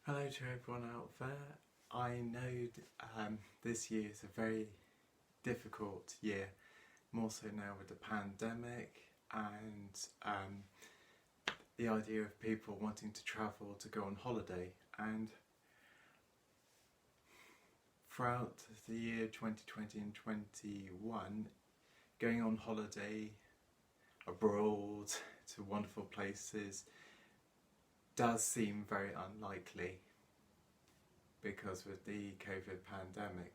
Hello to everyone out there. I know this year is a very difficult year, more so now with the pandemic and the idea of people wanting to travel to go on holiday. And throughout the year 2020 and 21, going on holiday abroad to wonderful places does seem very unlikely because with the COVID pandemic.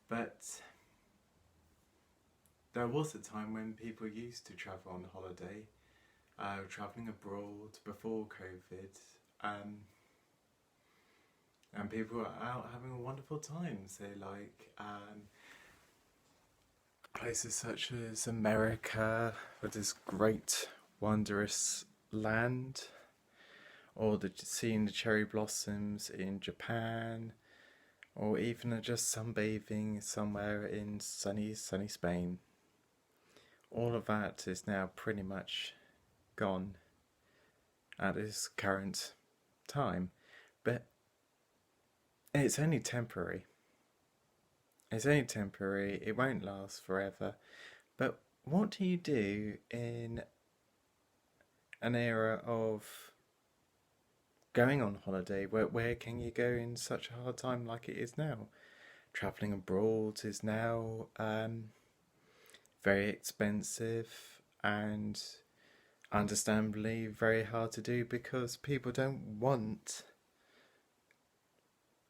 But there was a time when people used to travel on holiday, travelling abroad before COVID, and people were out having a wonderful time. So, like places such as America, with this great, wondrous land, or seeing the cherry blossoms in Japan, or even just sunbathing somewhere in sunny Spain. All of that is now pretty much gone at this current time, but it's only temporary. It's only temporary, it won't last forever. But what do you do in an era of going on holiday? Where can you go in such a hard time like it is now? Travelling abroad is now very expensive and understandably very hard to do because people don't want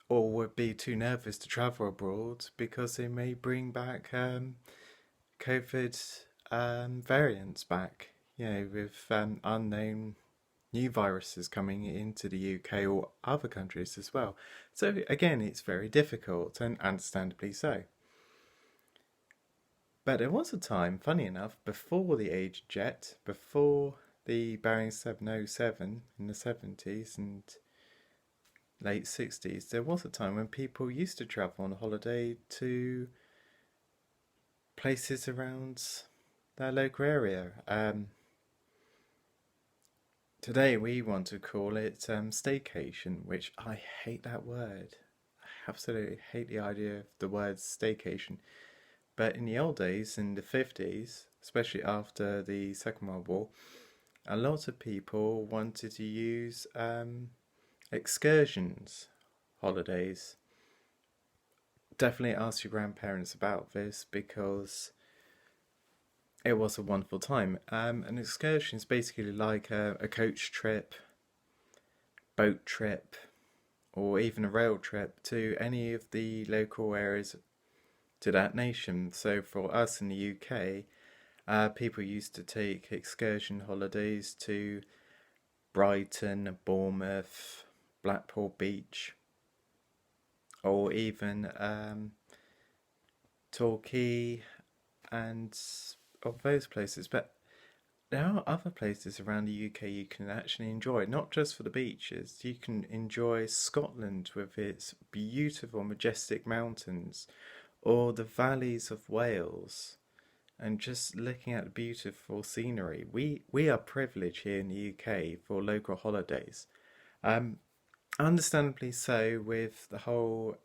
or would be too nervous to travel abroad because they may bring back COVID variants back, with unknown new viruses coming into the UK or other countries as well. So again, it's very difficult, and understandably so. But there was a time, funny enough, before the Age Jet, before the Boeing 707 in the 70s and late 60s, there was a time when people used to travel on holiday to places around their local area. Today we want to call it staycation, which I hate that word. I absolutely hate the idea of the word staycation. But in the old days, in the 50s, especially after the Second World War, a lot of people wanted to use excursions, holidays. Definitely ask your grandparents about this because it was a wonderful time. An excursion is basically like a coach trip, boat trip, or even a rail trip to any of the local areas to that nation. So for us in the UK, people used to take excursion holidays to Brighton, Bournemouth, Blackpool Beach, or even Torquay and of those places. But there are other places around the UK you can actually enjoy, not just for the beaches. You can enjoy Scotland with its beautiful, majestic mountains, or the valleys of Wales, and just looking at the beautiful scenery. We are privileged here in the UK for local holidays. Understandably so, with the whole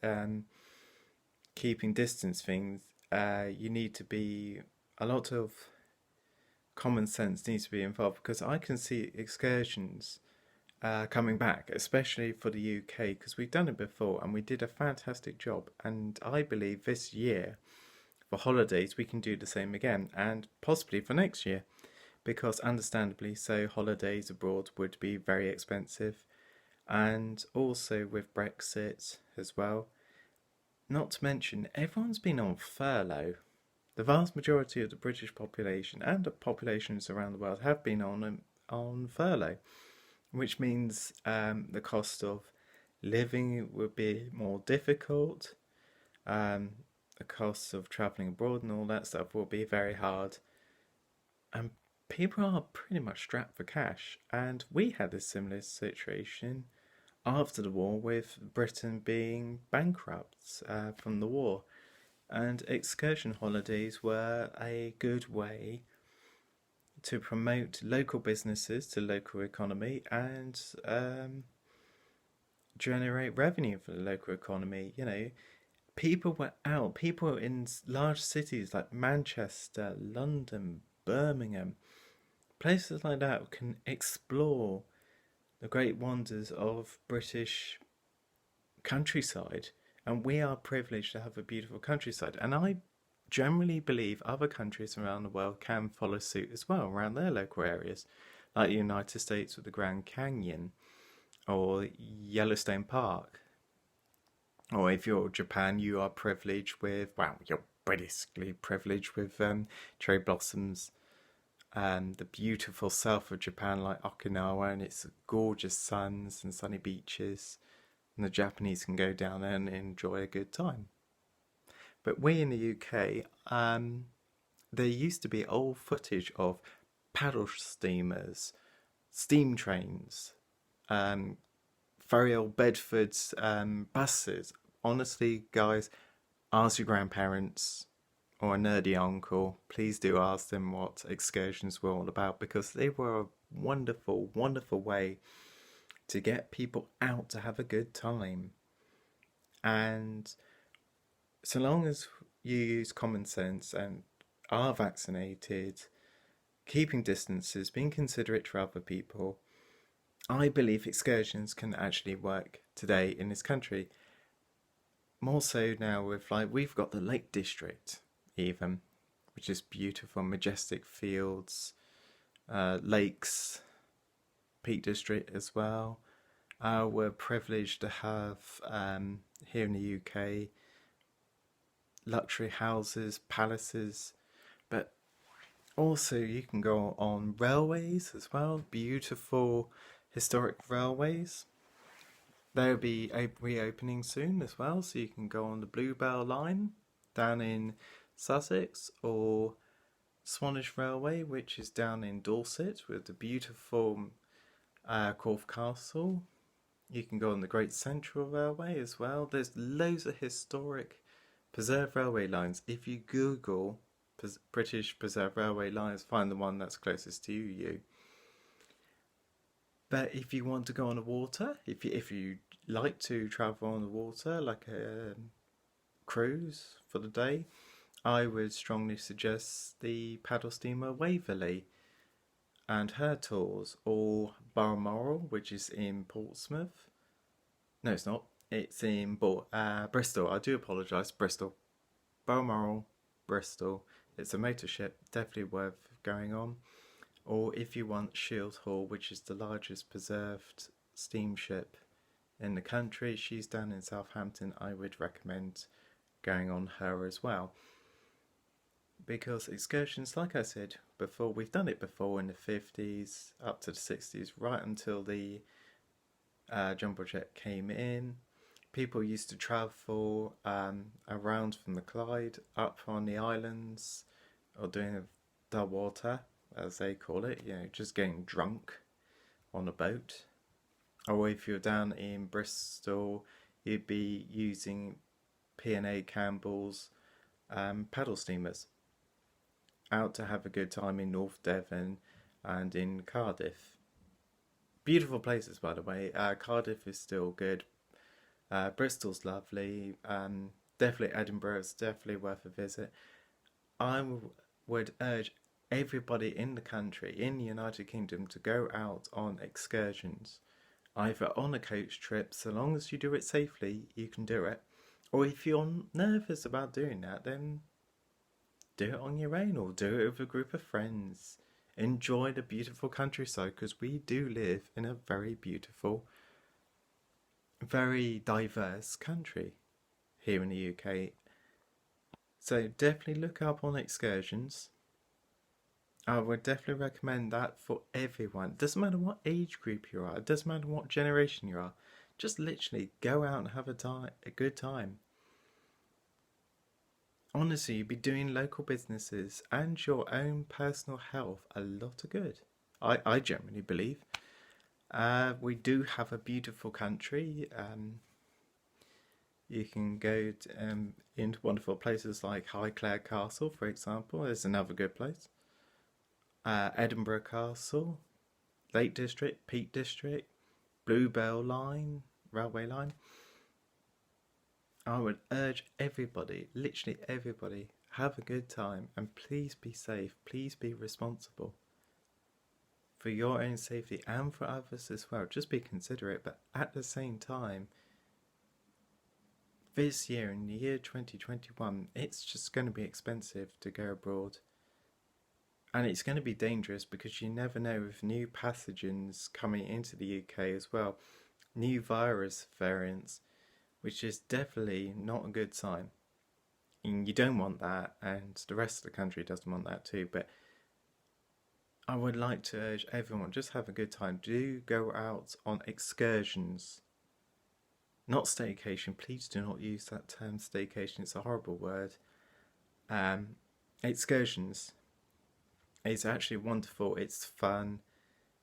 keeping distance things, you need to be, a lot of common sense needs to be involved, because I can see excursions coming back, especially for the UK, because we've done it before and we did a fantastic job. And I believe this year, for holidays, we can do the same again, and possibly for next year, because understandably so, holidays abroad would be very expensive, and also with Brexit as well. Not to mention, everyone's been on furlough. The vast majority of the British population and the populations around the world have been on furlough, which means the cost of living would be more difficult. The costs of travelling abroad and all that stuff will be very hard. And people are pretty much strapped for cash. And we had a similar situation after the war, with Britain being bankrupt from the war. And excursion holidays were a good way to promote local businesses to local economy and generate revenue for the local economy. You know, people were out, people in large cities like Manchester, London, Birmingham, places like that can explore the great wonders of British countryside. And we are privileged to have a beautiful countryside. And I generally believe other countries around the world can follow suit as well around their local areas, like the United States with the Grand Canyon or Yellowstone Park. Or if you're Japan, you are privileged with, well, you're Britishly privileged with cherry blossoms and the beautiful south of Japan, like Okinawa, and its gorgeous suns and sunny beaches. And the Japanese can go down there and enjoy a good time. But we in the UK, there used to be old footage of paddle steamers, steam trains, very old Bedfords buses. Honestly, guys, ask your grandparents or a nerdy uncle. Please do ask them what excursions were all about, because they were a wonderful, wonderful way to get people out to have a good time. And so long as you use common sense and are vaccinated, keeping distances, being considerate to other people, I believe excursions can actually work today in this country. More so now with, like, we've got the Lake District even, which is beautiful, majestic fields, lakes, Peak District as well. We're privileged to have here in the UK luxury houses, palaces, but also you can go on railways as well, beautiful historic railways. They'll be reopening soon as well, so you can go on the Bluebell line down in Sussex, or Swanage Railway, which is down in Dorset with the beautiful Corfe Castle. You can go on the Great Central Railway as well. There's loads of historic preserved railway lines. If you Google British preserved railway lines, find the one that's closest to you. But if you want to go on the water, if you like to travel on the water, like a cruise for the day, I would strongly suggest the paddle steamer Waverley and her tours, or Balmoral, which is in Portsmouth. No, it's not. It's in Bristol. I do apologise, Bristol. Balmoral, Bristol. It's a motor ship, definitely worth going on. Or if you want Shield Hall, which is the largest preserved steamship in the country, she's down in Southampton, I would recommend going on her as well. Because excursions, like I said before, we've done it before in the 50s, up to the 60s, right until the jumbo jet came in. People used to travel around from the Clyde, up on the islands, or doing the water, as they call it, you know, just getting drunk on a boat. Or if you're down in Bristol, you'd be using P&A Campbell's paddle steamers out to have a good time in North Devon and in Cardiff. Beautiful places, by the way. Cardiff is still good. Bristol's lovely. Definitely Edinburgh is definitely worth a visit. I would urge everybody in the country, in the United Kingdom, to go out on excursions. Either on a coach trip, so long as you do it safely, you can do it. Or if you're nervous about doing that, then do it on your own, or do it with a group of friends. Enjoy the beautiful countryside, because we do live in a very beautiful, very diverse country here in the UK. So definitely look up on excursions. I would definitely recommend that for everyone. It doesn't matter what age group you are. It doesn't matter what generation you are. Just literally go out and have a good time. Honestly, you'd be doing local businesses and your own personal health a lot of good. I generally believe. We do have a beautiful country. You can go into wonderful places like Highclere Castle, for example. There's another good place. Edinburgh Castle, Lake District, Peak District, Bluebell Line, railway line. I would urge everybody, literally everybody, have a good time and please be safe, please be responsible for your own safety and for others as well. Just be considerate, but at the same time, this year, in the year 2021, it's just going to be expensive to go abroad. And it's going to be dangerous because you never know with new pathogens coming into the UK as well, new virus variants, which is definitely not a good sign. And you don't want that, and the rest of the country doesn't want that too. But I would like to urge everyone, just have a good time. Do go out on excursions. Not staycation. Please do not use that term staycation. It's a horrible word. Excursions. It's actually wonderful. It's fun.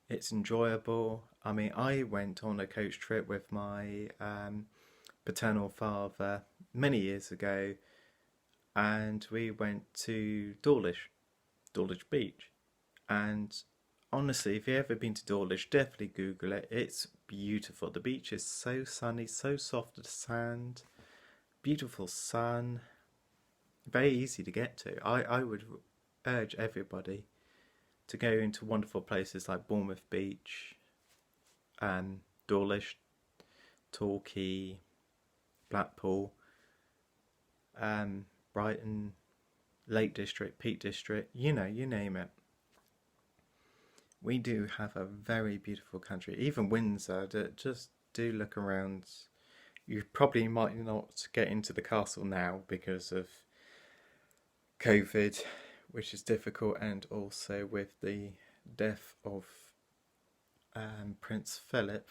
It's enjoyable. I mean, I went on a coach trip with my paternal father many years ago, and we went to Dawlish Beach. And honestly, if you've ever been to Dawlish, definitely Google it. It's beautiful. The beach is so sunny, so soft, the sand, beautiful sun, very easy to get to. I would urge everybody to go into wonderful places like Bournemouth Beach, Dawlish, Torquay, Blackpool, Brighton, Lake District, Peak District, you name it. We do have a very beautiful country. Even Windsor, just do look around. You probably might not get into the castle now because of COVID, which is difficult, and also with the death of Prince Philip.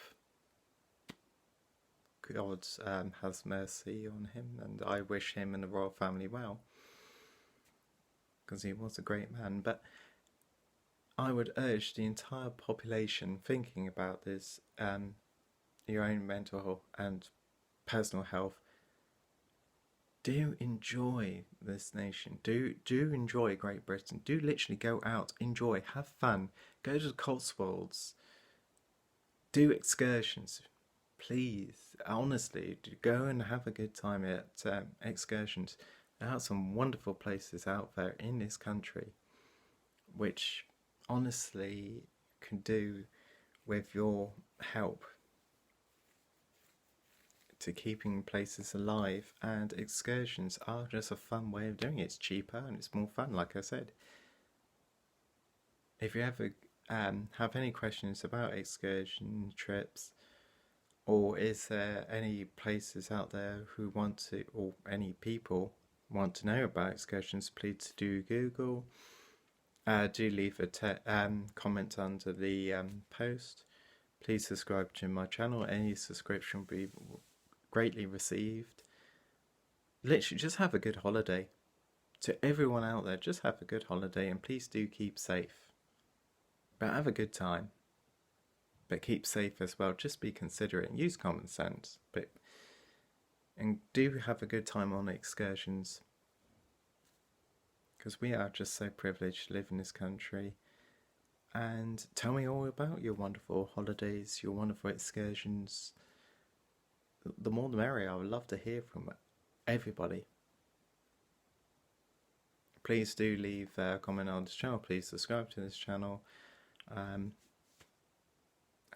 God has mercy on him, and I wish him and the royal family well, because he was a great man. But I would urge the entire population thinking about this, your own mental health and personal health. Do enjoy this nation. Do enjoy Great Britain. Do literally go out, enjoy, have fun. Go to the Cotswolds. Do excursions. Please, honestly, go and have a good time at excursions. There are some wonderful places out there in this country, which honestly can do with your help to keeping places alive, and excursions are just a fun way of doing it. It's cheaper and it's more fun, like I said. If you ever have any questions about excursion trips, or is there any places out there who want to, or any people want to know about excursions, please do Google. Do leave a comment under the post. Please subscribe to my channel. Any subscription will be greatly received. Literally, just have a good holiday. To everyone out there, just have a good holiday, and please do keep safe. But have a good time. But keep safe as well. Just be considerate and use common sense. And do have a good time on excursions, because we are just so privileged to live in this country. And tell me all about your wonderful holidays, your wonderful excursions. The more the merrier. I would love to hear from everybody. Please do leave a comment on this channel. Please subscribe to this channel.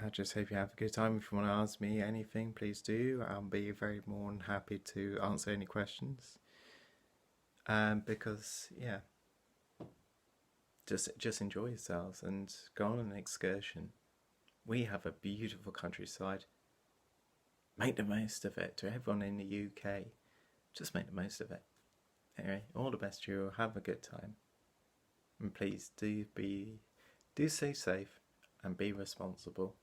I just hope you have a good time. If you want to ask me anything, please do. I'll be very more than happy to answer any questions. Because yeah, just enjoy yourselves and go on an excursion. We have a beautiful countryside. Make the most of it. To everyone in the UK, just make the most of it. Anyway, all the best to you. Have a good time, and please do stay safe and be responsible.